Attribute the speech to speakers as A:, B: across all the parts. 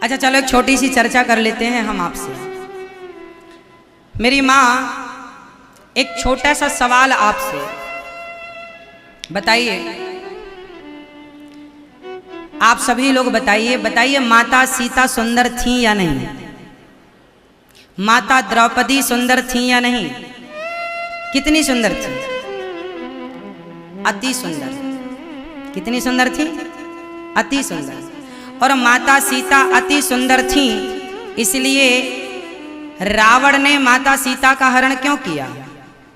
A: अच्छा चलो एक छोटी सी चर्चा कर लेते हैं हम आपसे। मेरी माँ एक छोटा सा सवाल आपसे, बताइए आप सभी लोग बताइए माता सीता सुंदर थी या नहीं? माता द्रौपदी सुंदर थी या नहीं? कितनी सुंदर थी? अति सुंदर। कितनी सुंदर थी? अति सुंदर। और माता सीता अति सुंदर थी, इसलिए रावण ने माता सीता का हरण क्यों किया?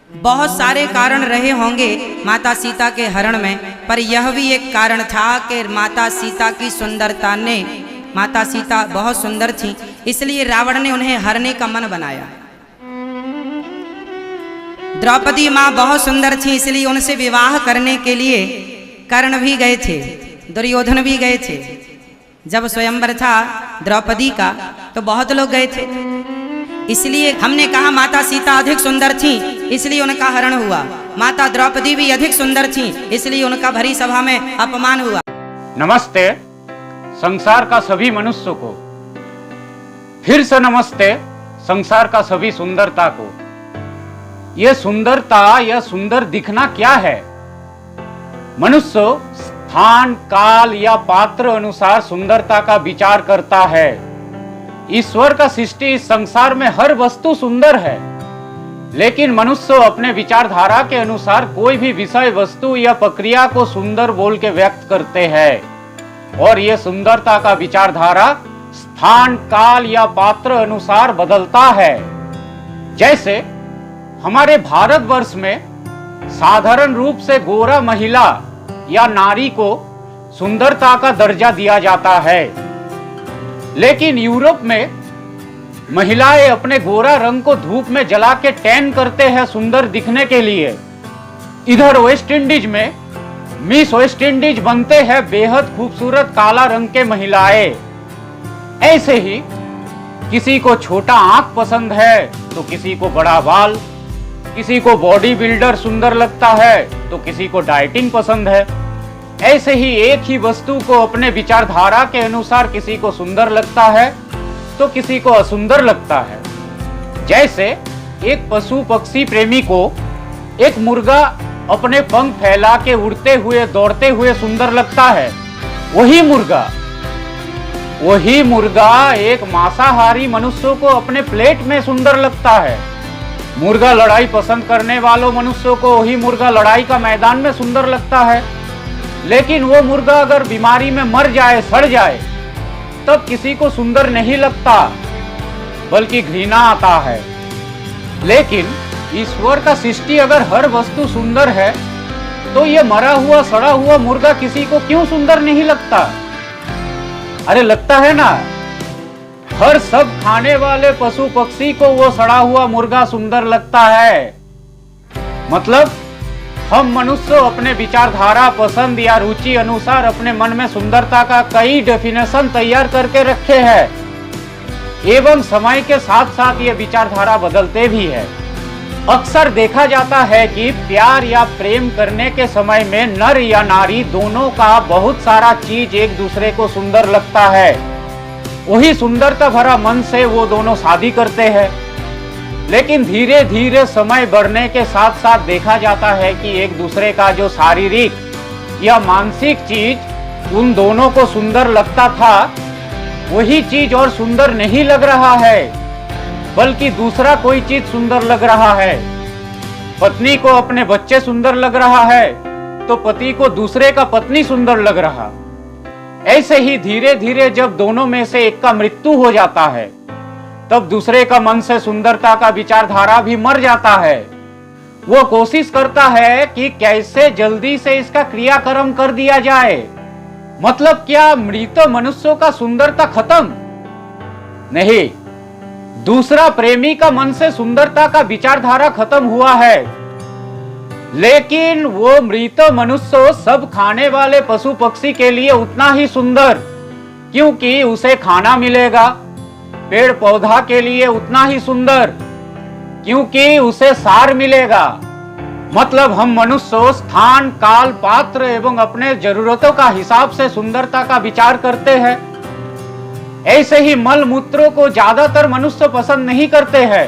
A: बहुत सारे कारण रहे होंगे माता सीता के हरण में, पर यह भी एक कारण था कि माता सीता की सुंदरता ने, माता सीता बहुत सुंदर थी, इसलिए रावण ने उन्हें हरने का मन बनाया। द्रौपदी माँ बहुत सुंदर थी, इसलिए उनसे विवाह करने के लिए कर्ण भी गए थे, दुर्योधन भी गए थे। जब स्वयंवर था द्रौपदी का तो बहुत लोग गए थे, इसलिए हमने कहा माता सीता अधिक सुंदर थी, इसलिए उनका हरण हुआ। माता द्रौपदी भी अधिक सुंदर थी, इसलिए उनका भरी सभा में अपमान हुआ।
B: नमस्ते संसार का सभी मनुष्यों को, फिर से नमस्ते संसार का सभी सुंदरता को। यह सुंदरता, यह सुंदर दिखना क्या है? मनुष्य स्थान, काल या पात्र अनुसार सुंदरता का विचार करता है। ईश्वर का सृष्टि इस संसार में हर वस्तु सुंदर है, लेकिन मनुष्य अपने विचारधारा के अनुसार कोई भी विषय, वस्तु या प्रक्रिया को सुंदर बोल के व्यक्त करते हैं। और यह सुंदरता का विचारधारा स्थान, काल या पात्र अनुसार बदलता है। जैसे हमारे भारतवर्ष में साधारण रूप से गोरा महिला या नारी को सुंदरता का दर्जा दिया जाता है, लेकिन यूरोप में महिलाएं अपने गोरा रंग को धूप में जला के टैन करते हैं सुंदर दिखने के लिए। इधर वेस्ट इंडीज में मिस वेस्ट इंडीज बनते हैं बेहद खूबसूरत काला रंग के महिलाएं। ऐसे ही किसी को छोटा आंख पसंद है तो किसी को बड़ा बाल, किसी को बॉडी बिल्डर सुंदर लगता है तो किसी को डाइटिंग पसंद है। ऐसे ही एक ही वस्तु को अपने विचारधारा के अनुसार किसी को सुंदर लगता है तो किसी को असुंदर लगता है। जैसे एक पशु पक्षी प्रेमी को एक मुर्गा अपने पंख फैला के उड़ते हुए, दौड़ते हुए सुंदर लगता है, वही मुर्गा एक मांसाहारी मनुष्यों को अपने प्लेट में सुंदर लगता है। मुर्गा लड़ाई पसंद करने वालों मनुष्यों को वही मुर्गा लड़ाई का मैदान में सुंदर लगता है, लेकिन वो मुर्गा अगर बीमारी में मर जाए, सड़ जाए, तब किसी को सुंदर नहीं लगता, बल्कि घृणा आता है। लेकिन ईश्वर का सृष्टि अगर हर वस्तु सुंदर है, तो ये मरा हुआ, सड़ा हुआ मुर्गा किसी को क्यों सुंदर नहीं लगता? अरे लगता है ना। हर सब खाने वाले पशु पक्षी को वो सड़ा हुआ मुर्गा सुंदर लगता है। मतलब हम मनुष्य अपने विचारधारा, पसंद या रुचि अनुसार अपने मन में सुंदरता का कई डेफिनेशन तैयार करके रखे हैं, एवं समय के साथ साथ ये विचारधारा बदलते भी है। अक्सर देखा जाता है कि प्यार या प्रेम करने के समय में नर या नारी दोनों का बहुत सारा चीज एक दूसरे को सुंदर लगता है। वही सुंदरता भरा मन से वो दोनों शादी करते हैं, लेकिन धीरे धीरे समय बढ़ने के साथ साथ देखा जाता है कि एक दूसरे का जो शारीरिक या मानसिक चीज उन दोनों को सुंदर लगता था, वही चीज और सुंदर नहीं लग रहा है, बल्कि दूसरा कोई चीज सुंदर लग रहा है। पत्नी को अपने बच्चे सुंदर लग रहा है तो पति को दूसरे का पत्नी सुंदर लग रहा। ऐसे ही धीरे धीरे जब दोनों में से एक का मृत्यु हो जाता है, तब दूसरे का मन से सुंदरता का विचारधारा भी मर जाता है। वो कोशिश करता है कि कैसे जल्दी से इसका क्रियाक्रम कर दिया जाए। मतलब क्या मृत मनुष्यों का सुंदरता खत्म? नहीं, दूसरा प्रेमी का मन से सुंदरता का विचारधारा खत्म हुआ है, लेकिन वो मृत मनुष्य सब खाने वाले पशु पक्षी के लिए उतना ही सुंदर, क्योंकि उसे खाना मिलेगा। पेड़ पौधा के लिए उतना ही सुंदर, क्योंकि उसे सार मिलेगा। मतलब हम मनुष्य स्थान, काल, पात्र एवं अपने जरूरतों का हिसाब से सुंदरता का विचार करते हैं। ऐसे ही मल मूत्रों को ज्यादातर मनुष्य पसंद नहीं करते हैं,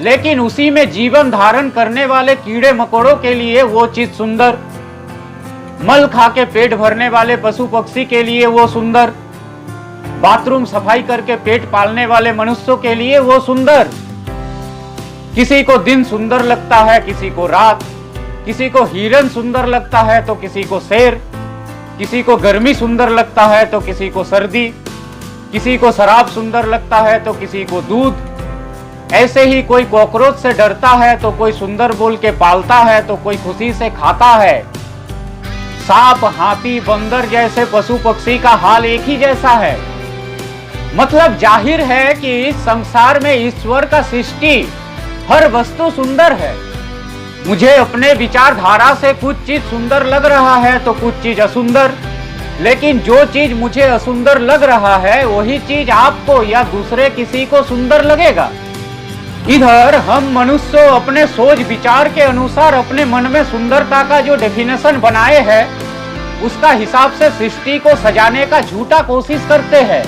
B: लेकिन उसी में जीवन धारण करने वाले कीड़े मकोड़ों के लिए वो चीज सुंदर, मल खा के पेट भरने वाले पशु पक्षी के लिए वो सुंदर, बाथरूम सफाई करके पेट पालने वाले मनुष्यों के लिए वो सुंदर। किसी को दिन सुंदर लगता है, किसी को रात, किसी को हिरन सुंदर लगता है तो किसी को शेर, किसी को गर्मी सुंदर लगता है तो किसी को सर्दी, किसी को शराब सुंदर लगता है तो किसी को दूध। ऐसे ही कोई कॉकरोच से डरता है तो कोई सुंदर बोल के पालता है तो कोई खुशी से खाता है। सांप, हाथी, बंदर जैसे पशु पक्षी का हाल एक ही जैसा है। मतलब जाहिर है कि इस संसार में ईश्वर का सृष्टि हर वस्तु सुंदर है। मुझे अपने विचारधारा से कुछ चीज सुंदर लग रहा है तो कुछ चीज असुंदर, लेकिन जो चीज मुझे असुंदर लग रहा है वही चीज आपको या दूसरे किसी को सुंदर लगेगा। इधर हम मनुष्य अपने सोच विचार के अनुसार अपने मन में सुंदरता का जो डेफिनेशन बनाए हैं उसका हिसाब से सृष्टि को सजाने का झूठा कोशिश करते हैं।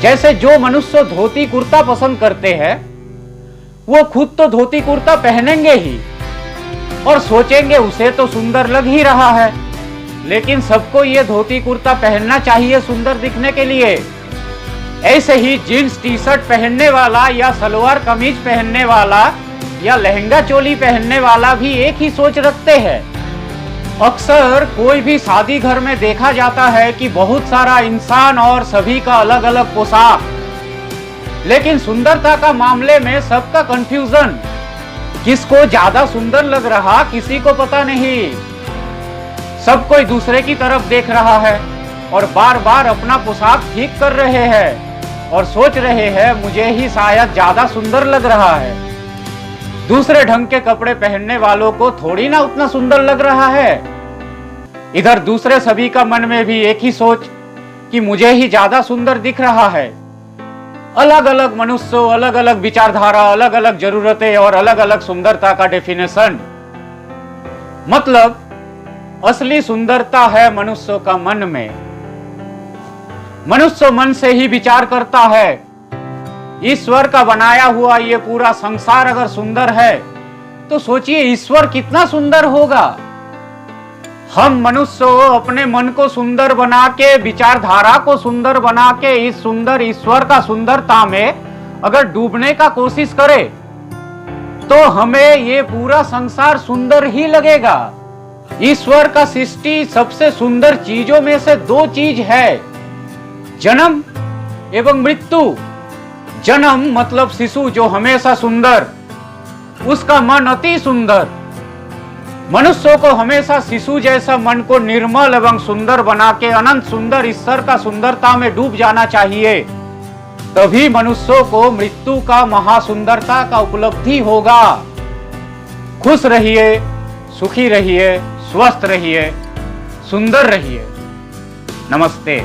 B: जैसे जो मनुष्य धोती कुर्ता पसंद करते हैं वो खुद तो धोती कुर्ता पहनेंगे ही और सोचेंगे उसे तो सुंदर लग ही रहा है, लेकिन सबको ये धोती कुर्ता पहनना चाहिए सुंदर दिखने के लिए। ऐसे ही जीन्स टी शर्ट पहनने वाला या सलवार कमीज पहनने वाला या लहंगा चोली पहनने वाला भी एक ही सोच रखते हैं। अक्सर कोई भी शादी घर में देखा जाता है कि बहुत सारा इंसान और सभी का अलग अलग पोशाक, लेकिन सुंदरता का मामले में सबका कंफ्यूजन। किसको ज्यादा सुंदर लग रहा किसी को पता नहीं। सब कोई दूसरे की तरफ देख रहा है और बार बार अपना पोशाक ठीक कर रहे हैं और सोच रहे हैं मुझे ही शायद ज्यादा सुंदर लग रहा है। दूसरे ढंग के कपड़े पहनने वालों को थोड़ी ना उतना सुंदर लग रहा है। इधर दूसरे सभी का मन में भी एक ही सोच कि मुझे ही ज्यादा सुंदर दिख रहा है। अलग अलग मनुष्य, अलग अलग विचारधारा, अलग अलग जरूरतें और अलग अलग सुंदरता का डेफिनेशन। मतलब असली सुंदरता है मनुष्य का मन में। मनुष्य मन से ही विचार करता है। ईश्वर का बनाया हुआ ये पूरा संसार अगर सुंदर है तो सोचिए ईश्वर कितना सुंदर होगा। हम मनुष्य अपने मन को सुंदर बना के, विचारधारा को सुंदर बना के इस सुंदर ईश्वर का सुंदरता में अगर डूबने का कोशिश करें तो हमें ये पूरा संसार सुंदर ही लगेगा। ईश्वर का सृष्टि सबसे सुंदर चीजों में से दो चीज है, जन्म एवं मृत्यु। जन्म मतलब शिशु जो हमेशा सुंदर, उसका मन अति सुंदर। मनुष्यों को हमेशा शिशु जैसा मन को निर्मल एवं सुंदर बना के अनंत सुंदर ईश्वर का सुंदरता में डूब जाना चाहिए, तभी मनुष्यों को मृत्यु का महासुंदरता का उपलब्धि होगा। खुश रहिए, सुखी रहिए, स्वस्थ रहिए, सुंदर रहिए। नमस्ते।